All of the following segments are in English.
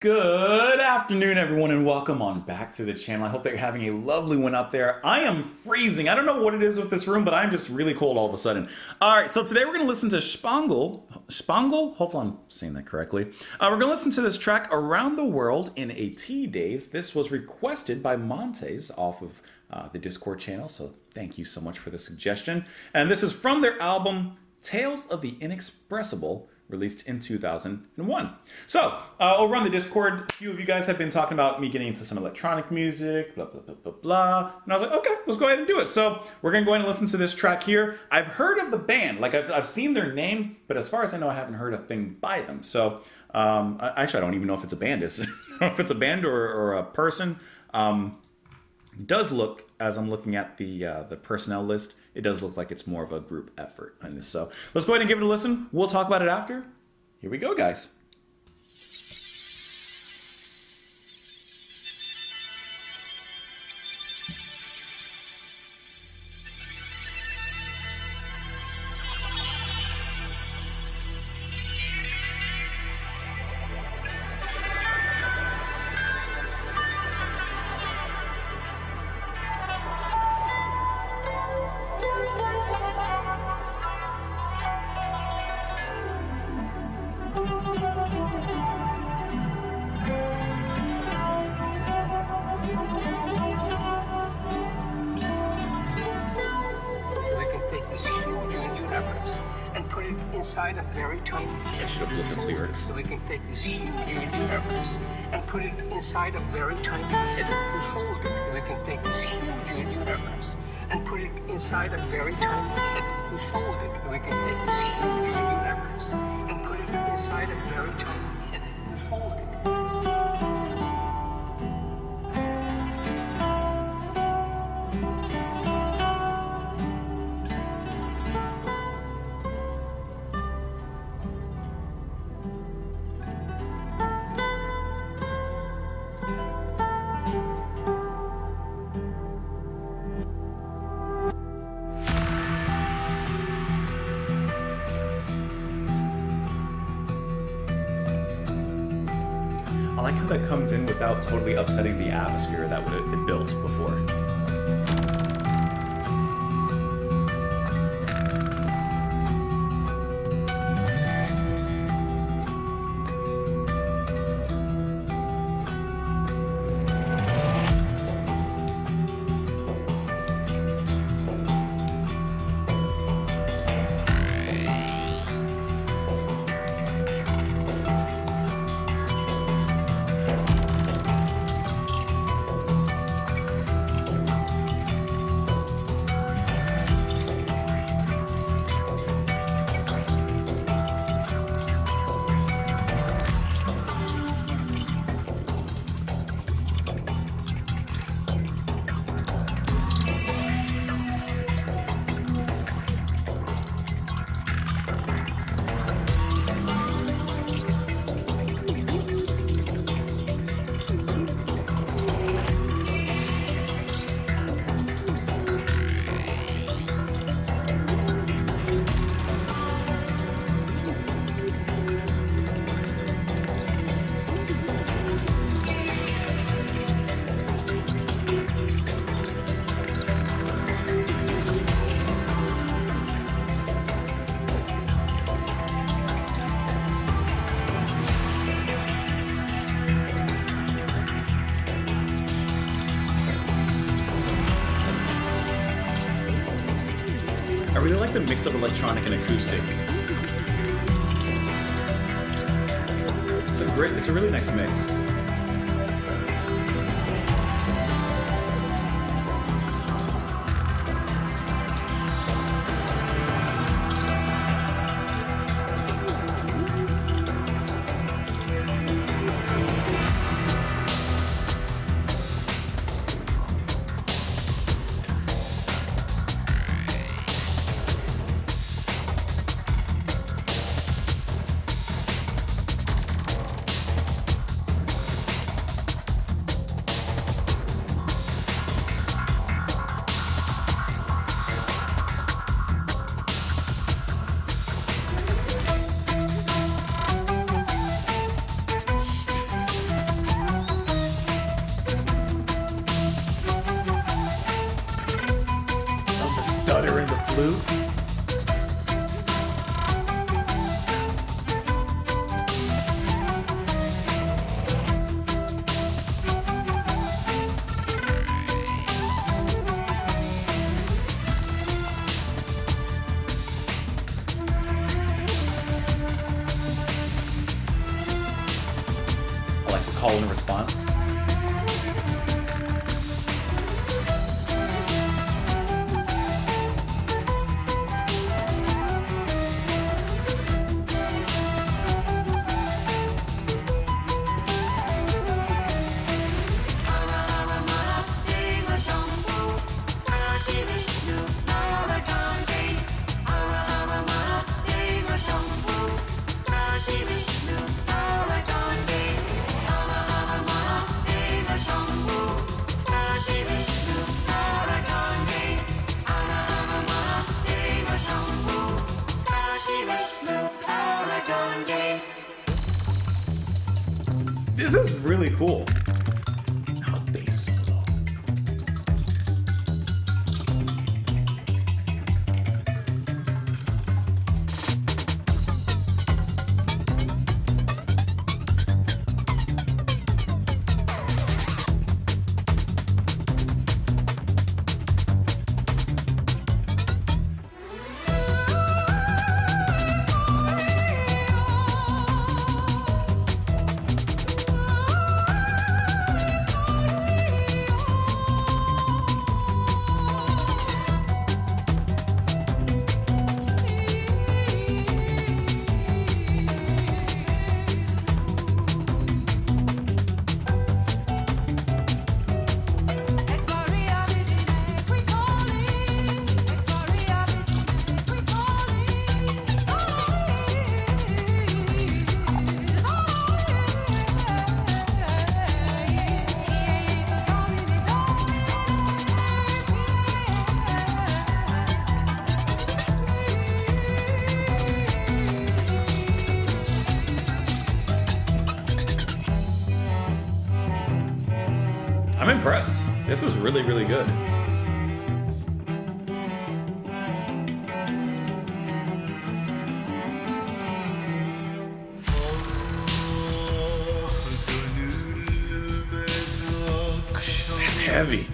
Good afternoon, everyone, and welcome on back to the channel. I hope that you're having a lovely one out there. I am freezing. I don't know what it is with this room, but I'm just really cold all of a sudden. All right, so today we're going to listen to Shpongle? Hopefully I'm saying that correctly. We're going to listen to this track, Around the World in a Daze. This was requested by Montes off of the Discord channel, so thank you so much for the suggestion. And this is from their album, Tales of the Inexpressible, released in 2001. So, over on the Discord, a few of you guys have been talking about me getting into some electronic music, blah, blah, blah, blah, blah. And I was like, okay, let's go ahead and do it. So, we're going to go ahead and listen to this track here. I've heard of the band. Like, I've seen their name, but as far as I know, I haven't heard a thing by them. So, actually, I don't even know if it's a band. I don't know if it's a band or a person. It does look, as I'm looking at the personnel list, it does look like it's more of a group effort on this. So let's go ahead and give it a listen. We'll talk about it after. Here we go, guys. Inside a very tiny I should have looked at the lyrics. So we can take this huge universe and put it inside a very tiny pit and fold it. We can take this huge universe and put it inside a very tiny pit and fold it. We can take this huge universe and put it inside a very tiny pit and fold it. I like how that comes in without totally upsetting the atmosphere that it built before. I really like the mix of electronic and acoustic. It's a really nice mix. loop. I like the call and response. This is really cool. How Daze solo. I'm impressed. This is really, really good. That's heavy.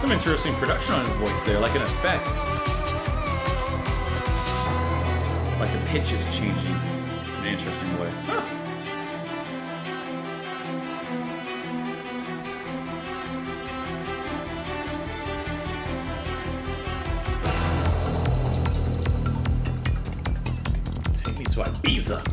some interesting production on his voice there, like an effect. Like the pitch is changing in an interesting way. Huh. Take me to Ibiza.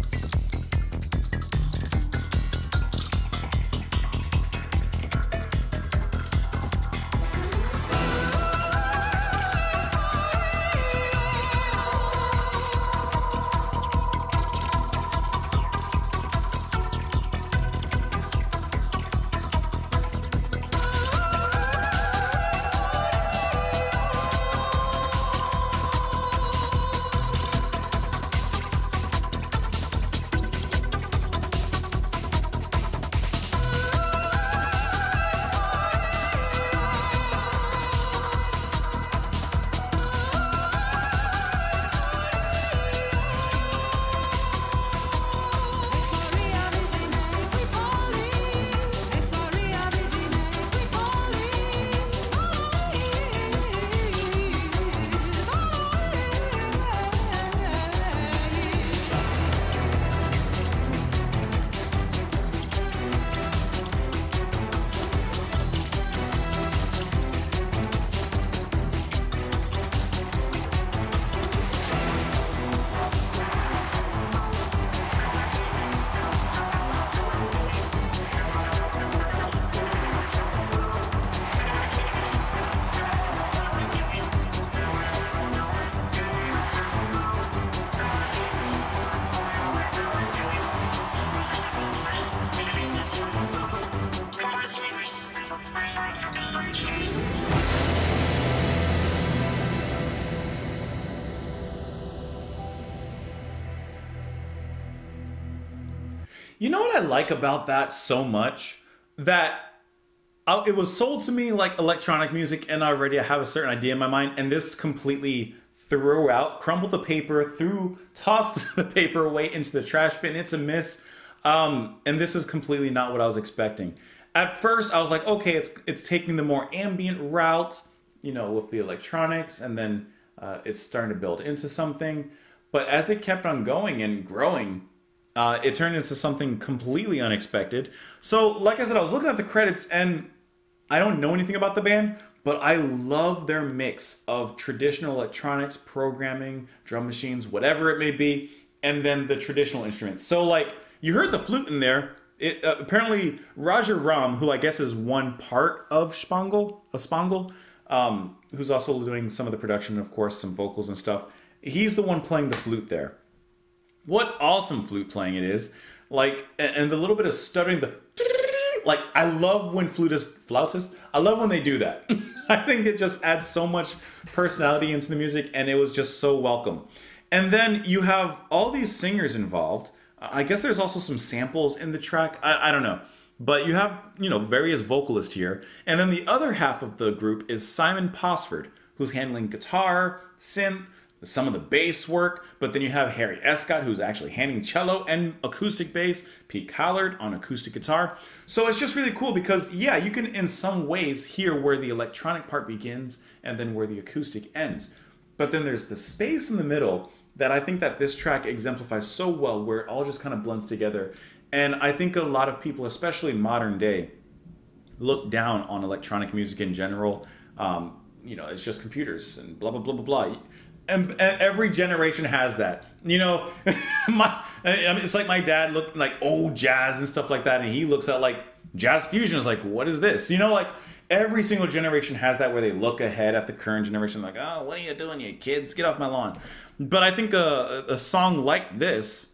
You know what I like about that so much? That it was sold to me like electronic music, and already I have a certain idea in my mind, and this completely threw out, crumbled the paper, tossed the paper away into the trash bin. It's a miss. And this is completely not what I was expecting. At first, I was like, okay, it's taking the more ambient route, you know, with the electronics, and then it's starting to build into something. But as it kept on going and growing, it turned into something completely unexpected. So, like I said, I was looking at the credits, and I don't know anything about the band, but I love their mix of traditional electronics, programming, drum machines, whatever it may be, and then the traditional instruments. So, like, you heard the flute in there. Apparently, Roger Ram, who I guess is one part of Shpongle, who's also doing some of the production, of course, some vocals and stuff, he's the one playing the flute there. What awesome flute playing it is. Like, and the little bit of stuttering, like, I love when flautists, I love when they do that. I think it just adds so much personality into the music, and it was just so welcome. And then you have all these singers involved. I guess there's also some samples in the track. I don't know. But you have, you know, various vocalists here. And then the other half of the group is Simon Posford, who's handling guitar, synth, some of the bass work, but then you have Harry Escott, who's actually handling cello and acoustic bass, Pete Collard on acoustic guitar. So it's just really cool because, yeah, you can in some ways hear where the electronic part begins and then where the acoustic ends. But then there's the space in the middle that I think that this track exemplifies so well, where it all just kind of blends together. And I think a lot of people, especially modern day, look down on electronic music in general. You know, it's just computers and blah, blah, blah, blah, blah. And every generation has that, you know. It's like my dad looked like old jazz and stuff like that, and he looks at like jazz fusion is like, what is this? You know, like every single generation has that where they look ahead at the current generation, like, oh, what are you doing, you kids? Get off my lawn. But I think a song like this,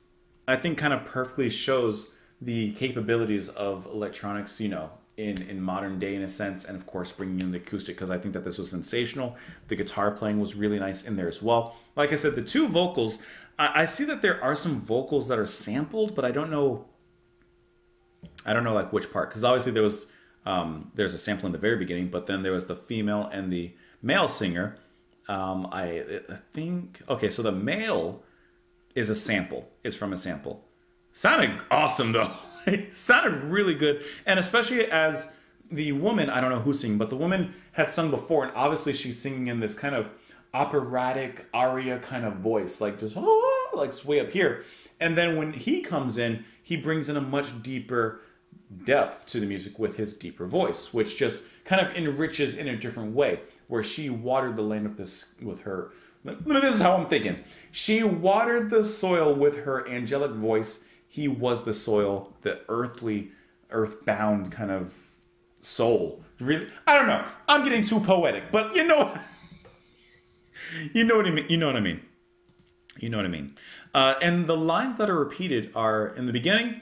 I think, kind of perfectly shows the capabilities of electronics, you know, in modern day in a sense, and of course bringing in the acoustic, because I think that this was sensational. The guitar playing was really nice in there as well. Like I said, the two vocals, I see that there are some vocals that are sampled, but I don't know like which part, because obviously there's a sample in the very beginning, but then there was the female and the male singer. I think, okay, so the male is from a sample. Sounded awesome though. It sounded really good, and especially as the woman, I don't know who's singing, but the woman had sung before, and obviously she's singing in this kind of operatic aria kind of voice, like just like way up here. And then when he comes in, he brings in a much deeper depth to the music with his deeper voice, which just kind of enriches in a different way. Where she watered the land of this with her. This is how I'm thinking. She watered the soil with her angelic voice. He was the soil, the earthly, earthbound kind of soul. Really, I don't know. I'm getting too poetic, but you know, you know what I mean. You know what I mean. You know what I mean. And the lines that are repeated are in the beginning,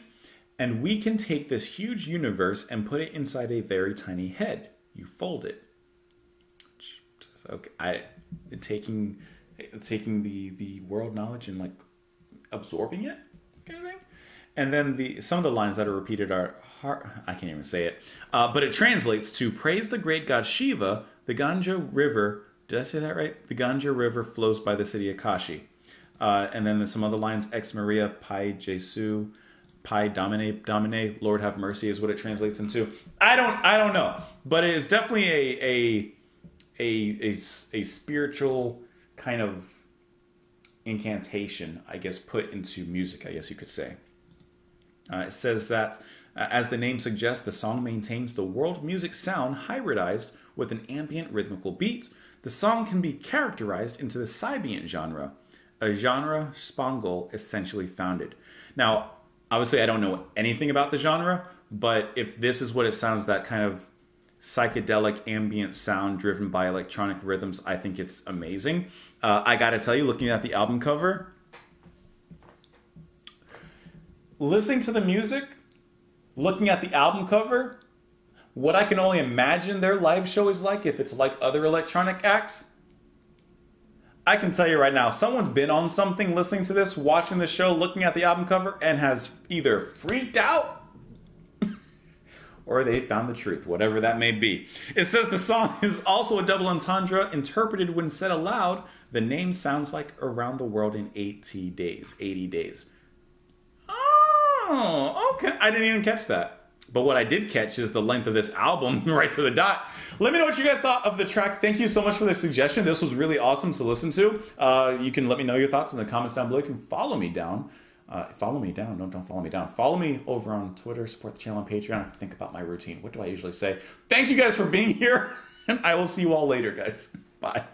and we can take this huge universe and put it inside a very tiny head. You fold it. Okay, taking the world knowledge and like absorbing it, kind of thing. And then some of the lines that are repeated are hard, I can't even say it, but it translates to praise the great god Shiva. The Ganga River, did I say that right? The Ganga River flows by the city of Kashi. And then there's some other lines, Ex Maria, Pai Jesu, Pai Domine, Lord have mercy is what it translates into. I don't know, but it is definitely a spiritual kind of incantation, I guess, put into music, I guess you could say. It says that, as the name suggests, the song maintains the world music sound hybridized with an ambient rhythmical beat. The song can be characterized into the Sybient genre, a genre Shpongle essentially founded. Now, obviously I don't know anything about the genre, but if this is what it sounds, that kind of psychedelic ambient sound driven by electronic rhythms, I think it's amazing. I gotta tell you, looking at the album cover, listening to the music, looking at the album cover, what I can only imagine their live show is like, if it's like other electronic acts, I can tell you right now, someone's been on something listening to this, watching the show, looking at the album cover, and has either freaked out or they found the truth, whatever that may be. It says the song is also a double entendre. Interpreted when said aloud, the name sounds like Around the World in 80 days. 80 days. Oh, okay. I didn't even catch that. But what I did catch is the length of this album, right to the dot. Let me know what you guys thought of the track. Thank you so much for the suggestion. This was really awesome to listen to. You can let me know your thoughts in the comments down below. You can follow me down. Follow me down. No, don't follow me down. Follow me over on Twitter. Support the channel on Patreon. I have to think about my routine. What do I usually say? Thank you guys for being here. And I will see you all later, guys. Bye.